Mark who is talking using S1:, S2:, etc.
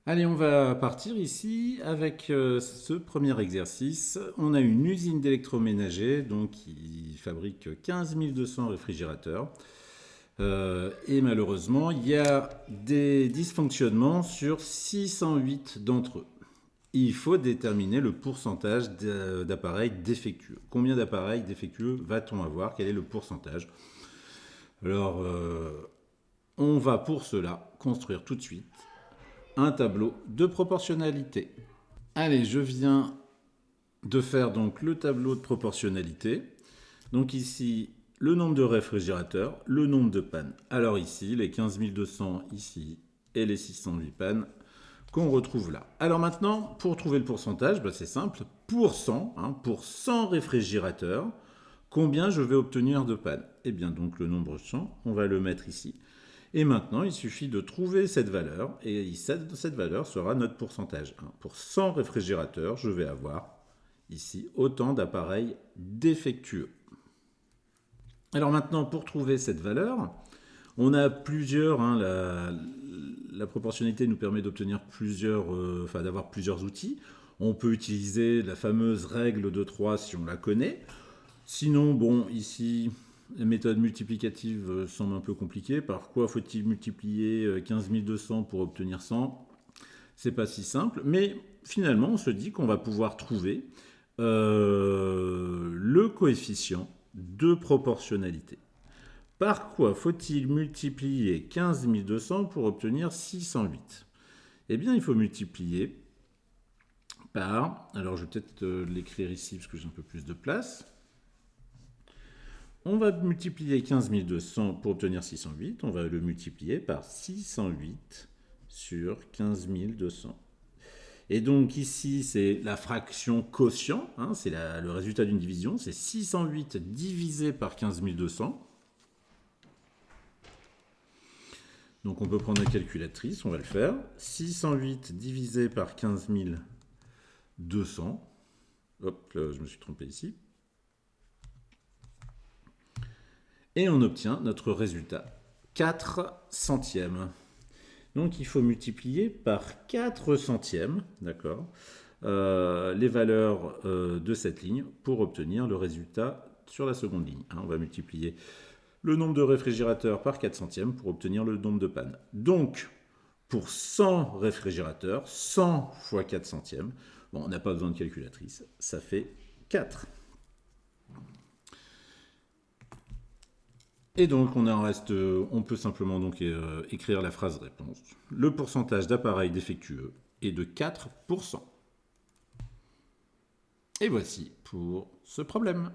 S1: Allez, on va partir ici avec ce premier exercice. On a une usine d'électroménager donc qui fabrique 15 200 réfrigérateurs. Et malheureusement, il y a des dysfonctionnements sur 608 d'entre eux. Il faut déterminer le pourcentage d'appareils défectueux. Combien d'appareils défectueux va-t-on avoir? Quel est le pourcentage? Alors, on va pour cela construire tout de suite un tableau de proportionnalité. Allez, je viens de faire donc le tableau de proportionnalité. Donc ici, le nombre de réfrigérateurs, le nombre de pannes. Alors ici, les 15 200 ici et les 608 pannes qu'on retrouve là. Alors maintenant, pour trouver le pourcentage, c'est simple. Pour 100, pour 100 réfrigérateurs, combien je vais obtenir de pannes? Eh bien donc le nombre 100, on va le mettre ici. Et maintenant, il suffit de trouver cette valeur, et cette valeur sera notre pourcentage. Pour 100 réfrigérateurs, je vais avoir ici autant d'appareils défectueux. Alors maintenant, pour trouver cette valeur, on a plusieurs, la proportionnalité nous permet d'obtenir d'avoir plusieurs outils. On peut utiliser la fameuse règle de 3 si on la connaît. Sinon, bon, ici, la méthode multiplicative semble un peu compliquée. Par quoi faut-il multiplier 15 200 pour obtenir 100? C'est pas si simple, mais finalement, on se dit qu'on va pouvoir trouver le coefficient de proportionnalité. Par quoi faut-il multiplier 15 200 pour obtenir 608? Eh bien, il faut multiplier par... Alors, je vais peut-être l'écrire ici parce que j'ai un peu plus de place. On va multiplier 15 200 pour obtenir 608. On va le multiplier par 608 sur 15 200. Et donc ici, c'est la fraction quotient. C'est le résultat d'une division. C'est 608 divisé par 15 200. Donc on peut prendre la calculatrice, on va le faire. 608 divisé par 15 200. Hop, là, je me suis trompé ici. Et on obtient notre résultat, 4 centièmes. Donc il faut multiplier par 4 centièmes, d'accord, les valeurs de cette ligne pour obtenir le résultat sur la seconde ligne. On va multiplier le nombre de réfrigérateurs par 4 centièmes pour obtenir le nombre de pannes. Donc, pour 100 réfrigérateurs, 100 fois 4 centièmes, bon, on n'a pas besoin de calculatrice, ça fait 4. Et donc, on peut simplement donc écrire la phrase réponse. Le pourcentage d'appareils défectueux est de 4%. Et voici pour ce problème.